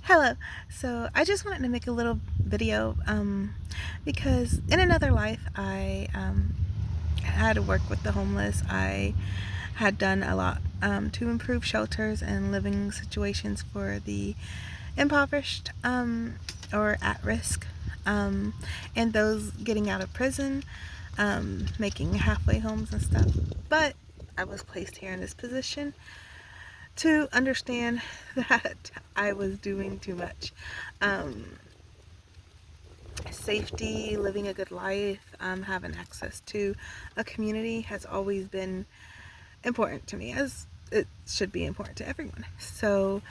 Hello. So I just wanted to make a little video because in another life I had to work with the homeless. I had done a lot to improve shelters and living situations for the impoverished or at risk and those getting out of prison, making halfway homes and stuff. But I was placed here in this position to understand that I was doing too much. Um, Safety, living a good life, having access to a community has always been important to me, as it should be important to everyone. So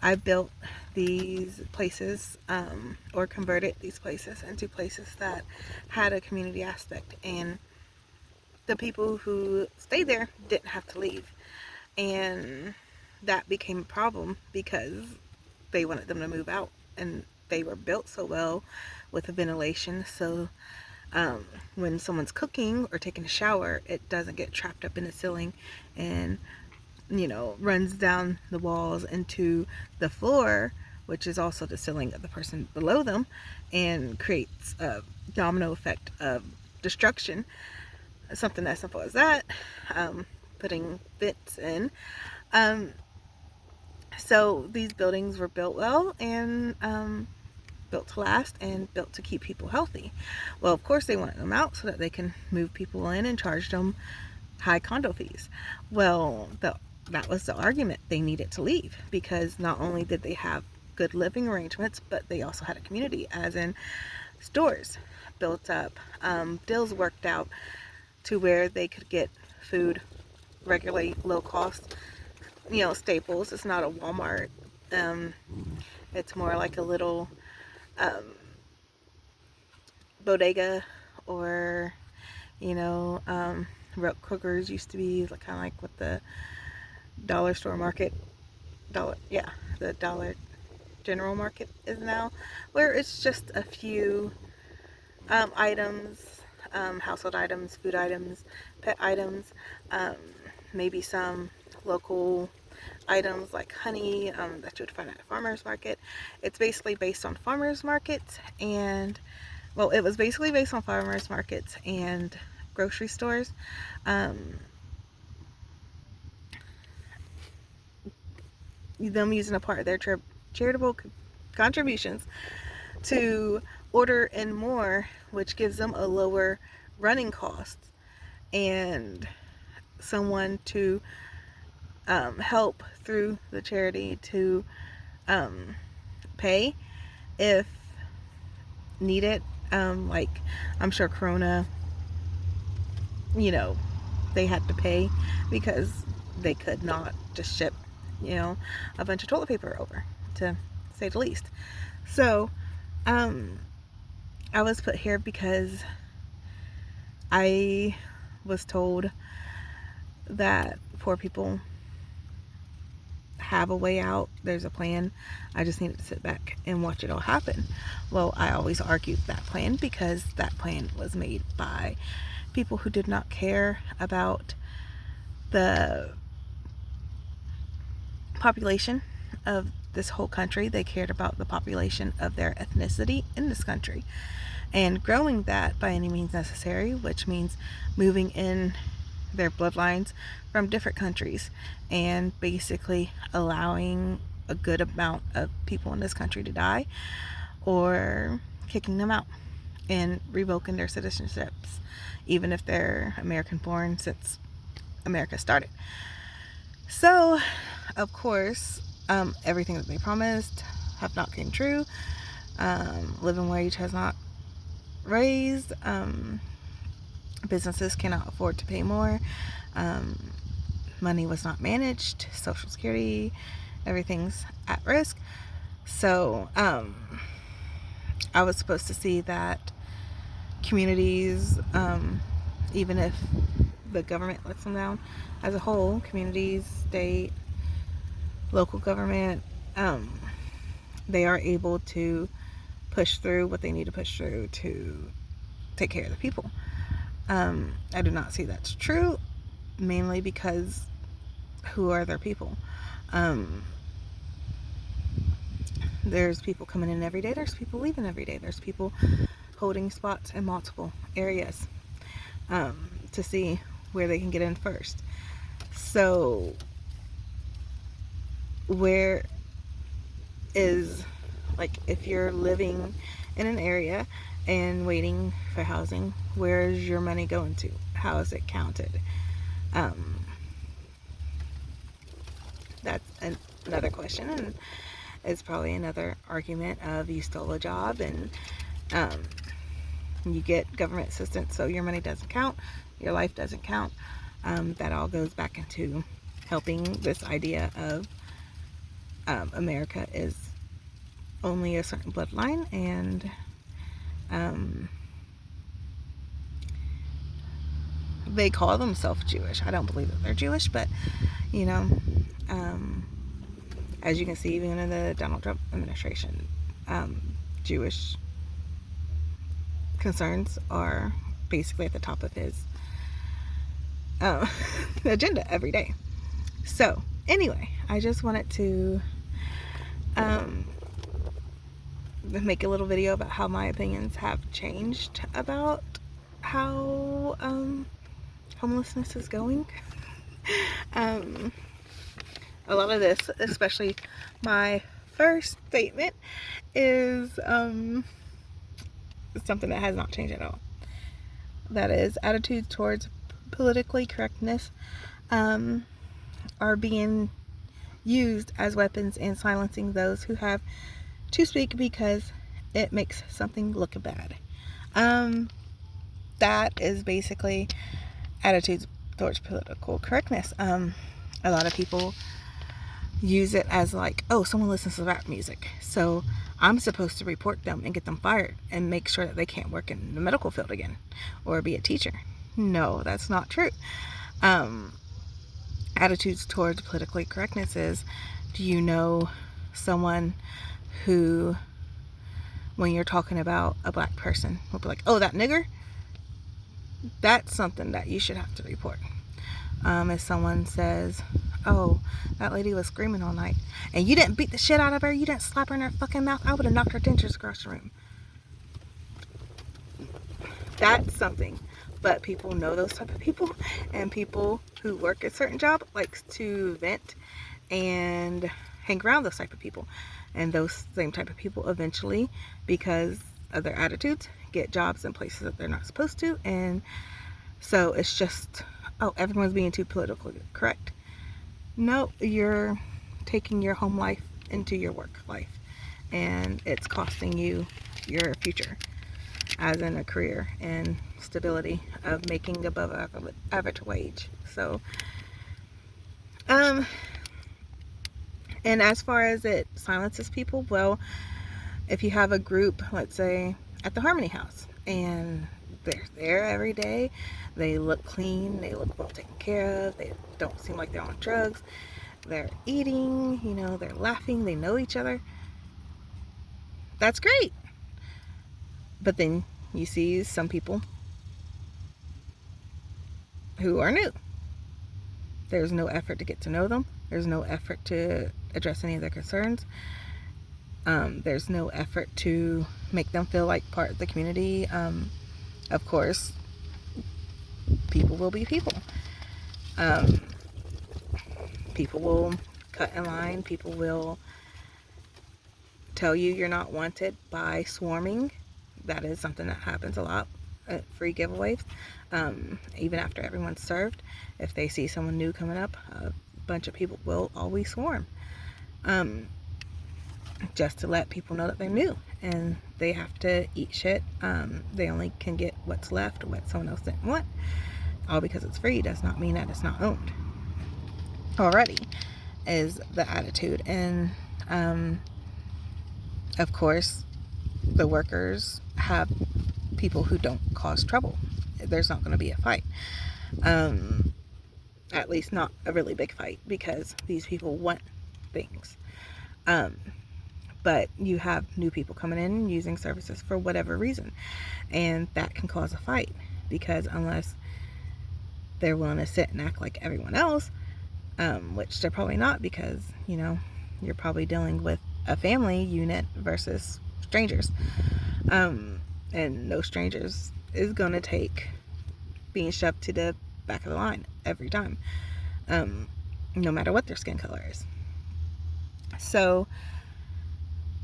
I built these places, or converted these places into places that had a community aspect, and the people who stayed there didn't have to leave. And that became a problem because they wanted them to move out, and they were built so well with the ventilation, so when someone's cooking or taking a shower, it doesn't get trapped up in the ceiling and runs down the walls into the floor, which is also the ceiling of the person below them, and creates a domino effect of destruction. Something as simple as that, putting vents in. um, So these buildings were built well and built to last and built to keep people healthy. Well, of course, they wanted them out so that they can move people in and charge them high condo fees. Well, that was the argument. They needed to leave because not only did they have good living arrangements, but they also had a community, as in stores built up, deals worked out to where they could get food regularly low cost, staples. It's not a Walmart. Um, it's more like a little um, bodega, or Kroger's used to be kind of like what the dollar store market, the dollar general market is now, where it's just a few items, household items, food items, pet items, um, maybe some local items like honey that you would find at a farmer's market. It's basically based on farmers markets and, well, it was basically based on farmers markets and grocery stores. Them using a part of their charitable contributions to order in more, which gives them a lower running cost, and someone to help through the charity to pay if needed. Like, I'm sure Corona, they had to pay because they could not just ship, a bunch of toilet paper over, to say the least. So, I was put here because I was told that poor people have a way out. There's a plan. I just needed to sit back and watch it all happen. Well, I always argued that plan because that plan was made by people who did not care about the population of this whole country. They cared about the population of their ethnicity in this country and growing that by any means necessary, which means moving in their bloodlines from different countries and basically allowing a good amount of people in this country to die, or kicking them out and revoking their citizenships, even if they're American born, since America started. So, of course, everything that they promised have not came true. Living wage has not raised. Businesses cannot afford to pay more. Money was not managed. Social Security, everything's at risk. So I was supposed to see that communities, even if the government lets them down, as a whole, communities, state, local government, they are able to push through what they need to push through to take care of the people. I do not see that's true, mainly because who are their people? There's people coming in every day. There's people leaving every day. There's people holding spots in multiple areas to see where they can get in first. So where is, like, if you're living in an area and waiting for housing, where is your money going to? How is it counted? That's another question, and it's probably another argument of you stole a job and you get government assistance, so your money doesn't count, your life doesn't count. That all goes back into helping this idea of America is only a certain bloodline, and they call themselves Jewish. I don't believe that they're Jewish, but you know, as you can see, even in the Donald Trump administration, Jewish concerns are basically at the top of his agenda every day. So anyway, I just wanted to make a little video about how my opinions have changed about how homelessness is going. A lot of this, especially my first statement, is something that has not changed at all. That is, attitudes towards politically correctness are being used as weapons in silencing those who have to speak because it makes something look bad. That is basically attitudes towards political correctness. A lot of people use it as like, oh, someone listens to rap music, so I'm supposed to report them and get them fired and make sure that they can't work in the medical field again or be a teacher. No, that's not true. Attitudes towards politically correctness is, do you know someone who, when you're talking about a black person, will be like, oh, that nigger? That's something that you should have to report. If someone says, oh, that lady was screaming all night, and you didn't beat the shit out of her, you didn't slap her in her fucking mouth, I would have knocked her dentures across the room. That's something. But people know those type of people, and people who work a certain job likes to vent and hang around those type of people. And those same type of people eventually, because of their attitudes, get jobs in places that they're not supposed to. And so it's just, oh, everyone's being too politically correct. No, you're taking your home life into your work life, and it's costing you your future, as in a career and stability of making above average wage. So and as far as it silences people, well, if you have a group, let's say at the Harmony House, and they're there every day, they look clean, they look well taken care of, they don't seem like they're on drugs, they're eating, you know, they're laughing, they know each other, that's great. But then you see some people who are new. There's no effort to get to know them. There's no effort to address any of their concerns. There's no effort to make them feel like part of the community. Of course, people will be people. People will cut in line. People will tell you you're not wanted by swarming. That is something that happens a lot at free giveaways. Even after everyone's served, if they see someone new coming up, a bunch of people will always swarm, just to let people know that they're new and they have to eat shit. They only can get what's left or what someone else didn't want. All because it's free does not mean that it's not owned already, is the attitude. And of course, the workers have people who don't cause trouble. There's not going to be a fight, at least not a really big fight, because these people want things. But you have new people coming in using services for whatever reason, and that can cause a fight, because unless they're willing to sit and act like everyone else, which they're probably not, because, you know, you're probably dealing with a family unit versus strangers. And no strangers is going to take being shoved to the back of the line every time, no matter what their skin color is. So,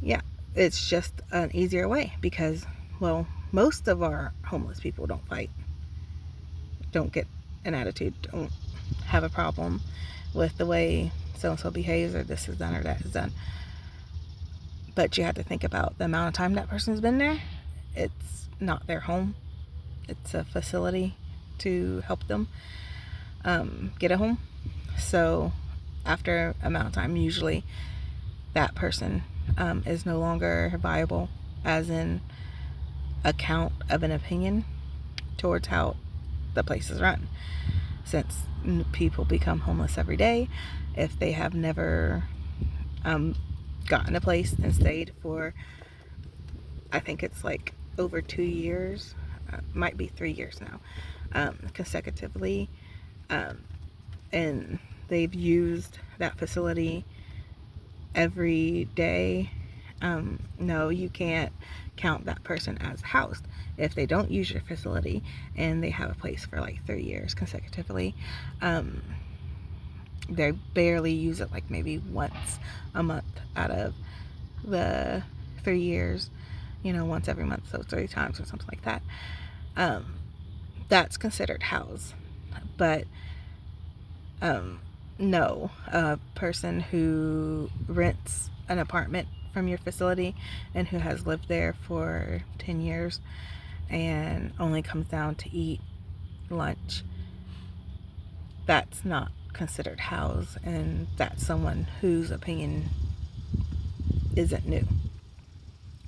yeah, it's just an easier way because, well, most of our homeless people don't fight, don't get an attitude, don't have a problem with the way so-and-so behaves or this is done or that is done. But you have to think about the amount of time that person's been there. It's not their home. It's a facility to help them get a home. So after a amount of time, usually that person is no longer viable as in account of an opinion towards how the place is run. Since people become homeless every day, if they have never gotten a place and stayed for, I think it's like over 2 years, might be 3 years now, consecutively, and they've used that facility every day, no, you can't count that person as housed. If they don't use your facility and they have a place for like 3 years consecutively, they barely use it like maybe once a month out of the 3 years, once every month, so 3 times or something like that. That's considered house. But no, a person who rents an apartment from your facility and who has lived there for 10 years and only comes down to eat lunch, that's not considered house, and that's someone whose opinion isn't new.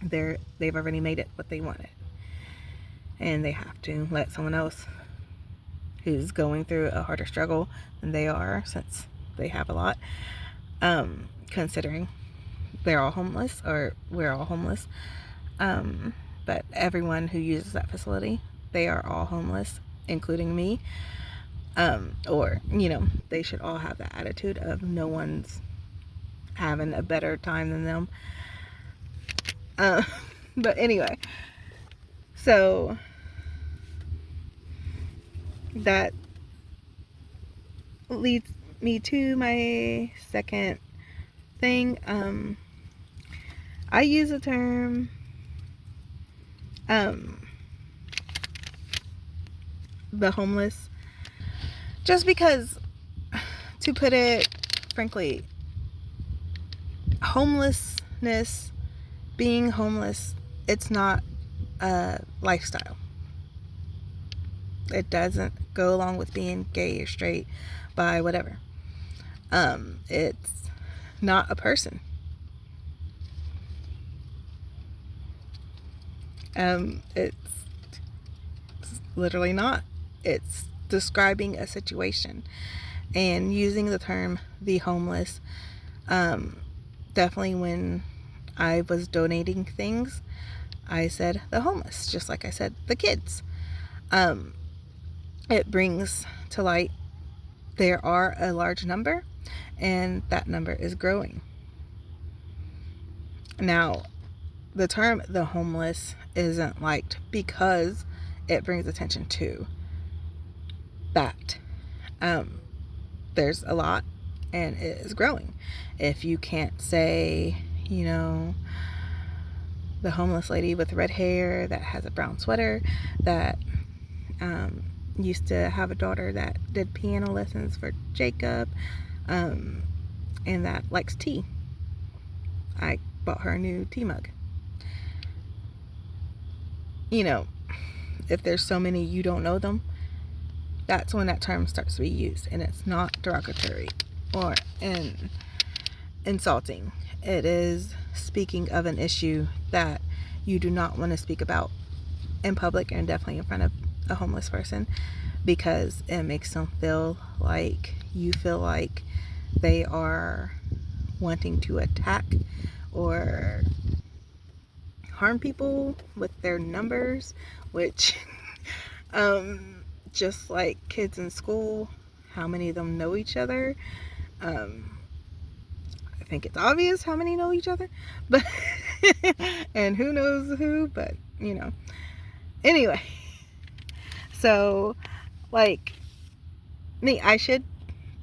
They've already made it what they wanted, and they have to let someone else who's going through a harder struggle than they are, since they have a lot, considering they're all homeless, or we're all homeless, but everyone who uses that facility, they are all homeless, including me, or they should all have that attitude of no one's having a better time than them. But anyway, so that leads me to my second thing. I use the term the homeless just because, to put it frankly, homelessness, being homeless, it's not a lifestyle. It doesn't go along with being gay or straight, bi, whatever. It's not a person. It's literally not. It's describing a situation, and using the term the homeless, definitely when I was donating things, I said the homeless, just like I said the kids. It brings to light there are a large number, and that number is growing. Now, the term the homeless isn't liked because it brings attention to that. There's a lot, and it is growing. If you can't say, the homeless lady with red hair that has a brown sweater that used to have a daughter that did piano lessons for Jacob, and that likes tea. I bought her a new tea mug. If there's so many you don't know them, that's when that term starts to be used, and it's not derogatory or insulting. It is speaking of an issue that you do not want to speak about in public, and definitely in front of a homeless person, because it makes them feel like you feel like they are wanting to attack or harm people with their numbers, which just like kids in school, how many of them know each other? think it's obvious how many know each other, but and who knows who, but anyway. So, like me, I shouldn't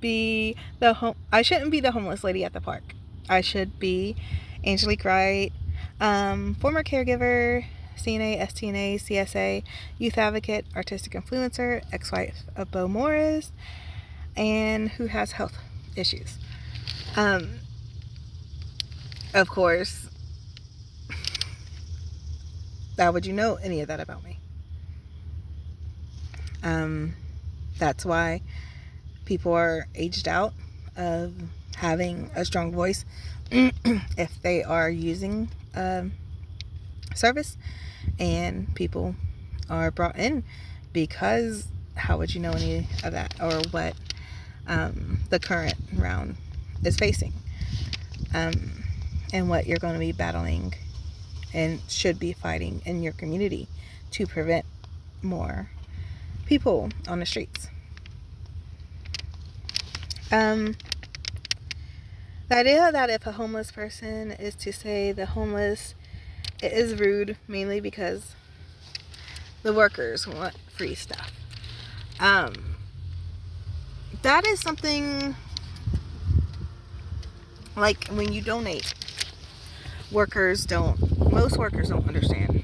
be the homeless lady at the park. I should be Angelique Wright, former caregiver, CNA, STNA, CSA, youth advocate, artistic influencer, ex-wife of Bo Morris, and who has health issues. Of course, how would you know any of that about me? That's why people are aged out of having a strong voice if they are using service, and people are brought in because how would you know any of that, or what the current round is facing, and what you're going to be battling and should be fighting in your community to prevent more people on the streets. The idea that if a homeless person is to say the homeless, it is rude, mainly because the workers want free stuff. That is something like when you donate, most workers don't understand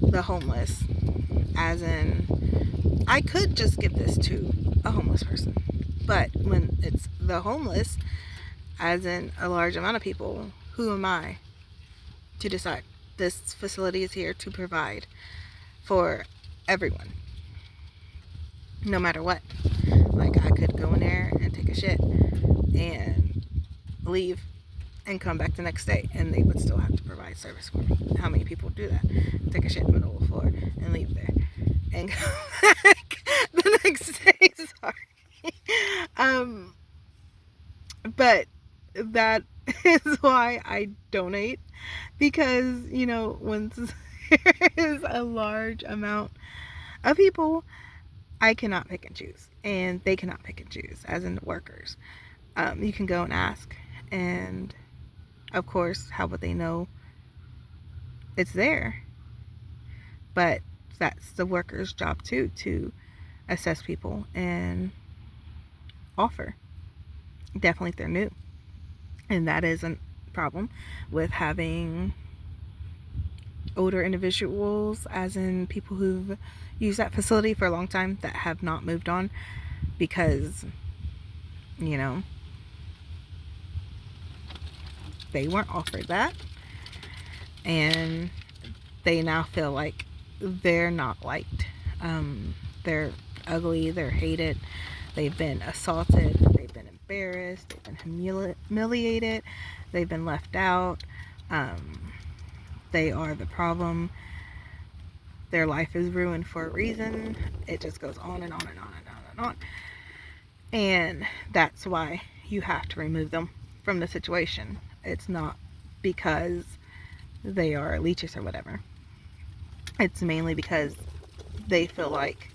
the homeless, as in, I could just give this to a homeless person. But when it's the homeless, as in a large amount of people, who am I to decide? This facility is here to provide for everyone, no matter what. Like, I could go in there and take a shit and leave and come back the next day, and they would still have to provide service for me. How many people do that? Take a shit in the middle of the floor and leave there and come back the next day. Sorry. But that is why I donate, because once there is a large amount of people, I cannot pick and choose, and they cannot pick and choose, as in the workers. You can go and ask, and of course, how would they know it's there? But that's the workers' job too, to assess people and offer, definitely if they're new. And that is a problem with having older individuals, as in people who've used that facility for a long time, that have not moved on because they weren't offered that, and they now feel like they're not liked. They're ugly, they're hated, they've been assaulted, they've been embarrassed, they've been humiliated, they've been left out. They are the problem. Their life is ruined for a reason. It just goes on and on and on and on and on. And that's why you have to remove them from the situation. It's not because they are leeches or whatever. It's mainly because they feel like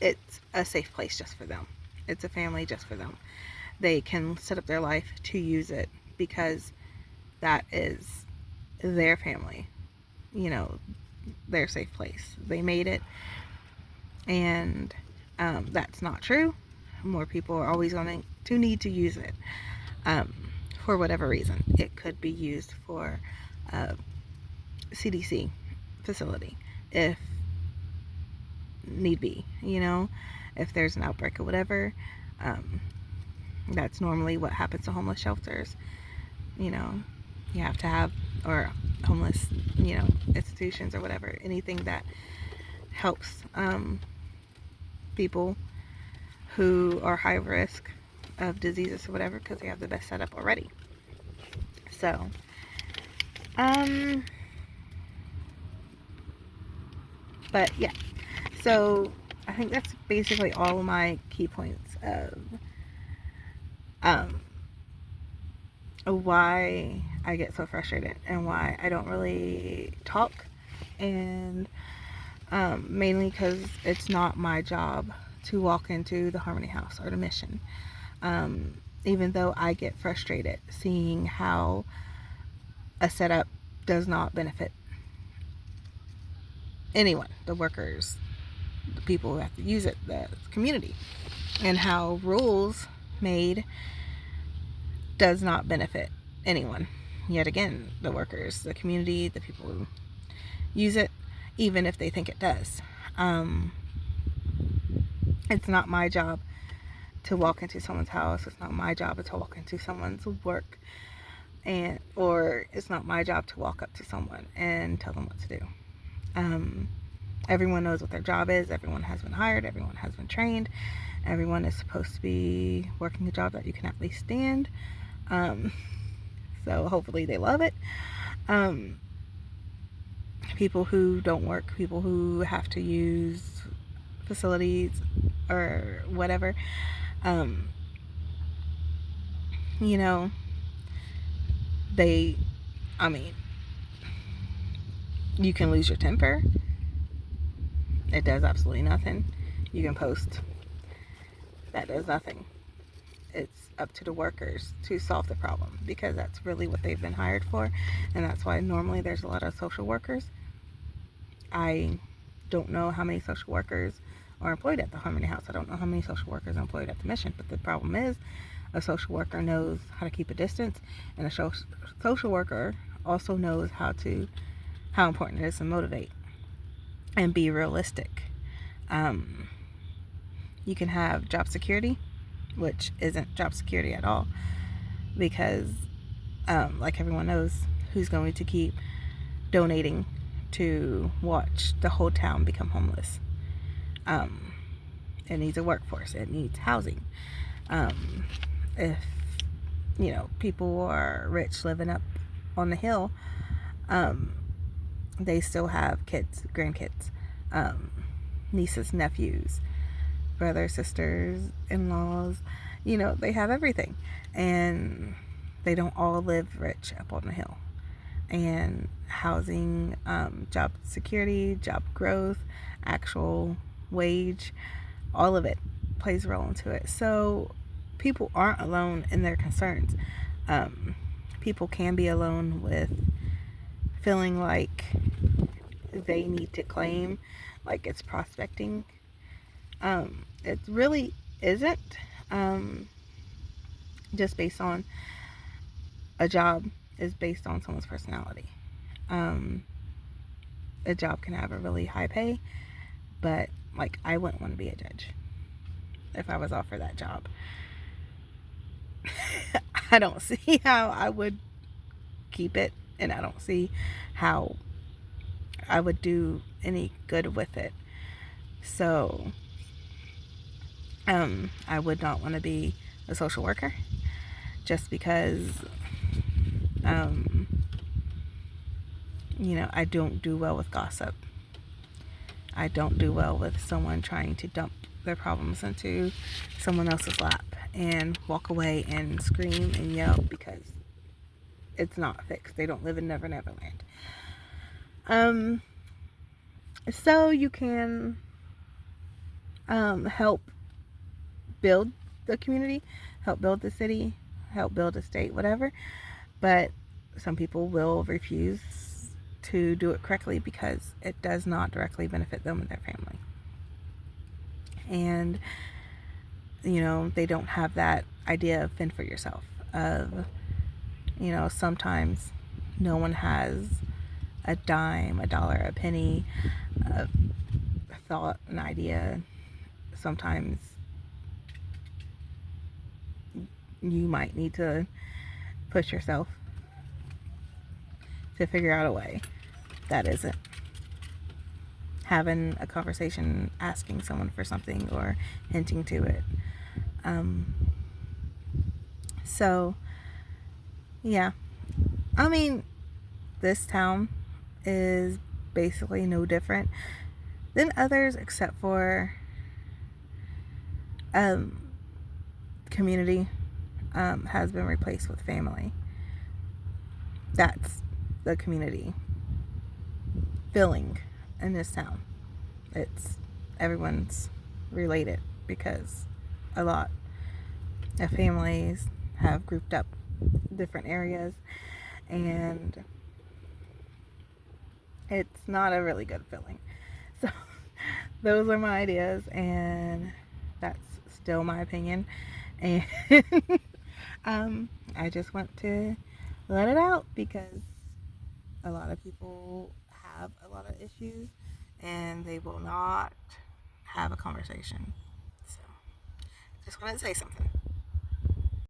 it's a safe place just for them. It's a family just for them. They can set up their life to use it because that is their family, their safe place. They made it, and that's not true. More people are always going to need to use it for whatever reason. It could be used for a CDC facility if need be, if there's an outbreak or whatever. That's normally what happens to homeless shelters. You have to have, or homeless, institutions or whatever, anything that helps people who are high risk of diseases or whatever, because they have the best setup already. So, but yeah, so I think that's basically all of my key points of why I get so frustrated and why I don't really talk, and mainly because it's not my job to walk into the Harmony House or the Mission. even though I get frustrated seeing how a setup does not benefit anyone, the workers, the people who have to use it, the community, and how rules made does not benefit anyone. Yet again, the workers, the community, the people who use it, even if they think it does. It's not my job to walk into someone's house. It's not my job to walk into someone's work, or it's not my job to walk up to someone and tell them what to do. Everyone knows what their job is. Everyone has been hired. Everyone has been trained. Everyone is supposed to be working a job that you can at least stand. So hopefully they love it. People who don't work, people who have to use facilities or whatever, you know, you can lose your temper. It does absolutely nothing. You can post. That does nothing. It's up to the workers to solve the problem, because that's really what they've been hired for, and that's why normally there's a lot of social workers. I don't know how many social workers are employed at the Harmony House. I don't know how many social workers are employed at the Mission, but the problem is a social worker knows how to keep a distance, and a social worker also knows how important it is to motivate and be realistic. You can have job security, which isn't job security at all, because like everyone knows, who's going to keep donating to watch the whole town become homeless? It needs a workforce. It needs housing. If people are rich living up on the hill, they still have kids, grandkids, nieces, nephews, brothers, sisters, in-laws. They have everything, and they don't all live rich up on the hill. And housing, job security, job growth, actual wage, all of it plays a role into it. So people aren't alone in their concerns. People can be alone with feeling like they need to claim, like it's prospecting. It really isn't. Just based on a job is based on someone's personality. A job can have a really high pay, but like, I wouldn't want to be a judge if I was offered that job. I don't see how I would keep it, and I don't see how I would do any good with it. So I would not want to be a social worker, just because I don't do well with gossip. I don't do well with someone trying to dump their problems into someone else's lap and walk away and scream and yell because it's not fixed. They don't live in Never Never Land. So you can help build the community, help build the city, help build a state, whatever. But some people will refuse to do it correctly because it does not directly benefit them and their family. And they don't have that idea of fend for yourself, of sometimes no one has a dime, a dollar, a penny, a thought, an idea. Sometimes you might need to push yourself to figure out a way that isn't having a conversation, asking someone for something, or hinting to it. So yeah, this town is basically no different than others, except for community has been replaced with family. That's the community feeling in this town. Everyone's related, because a lot of families have grouped up different areas, and it's not a really good feeling. So those are my ideas, and that's still my opinion. And I just want to let it out because a lot of people have a lot of issues and they will not have a conversation. So just wanted to say something.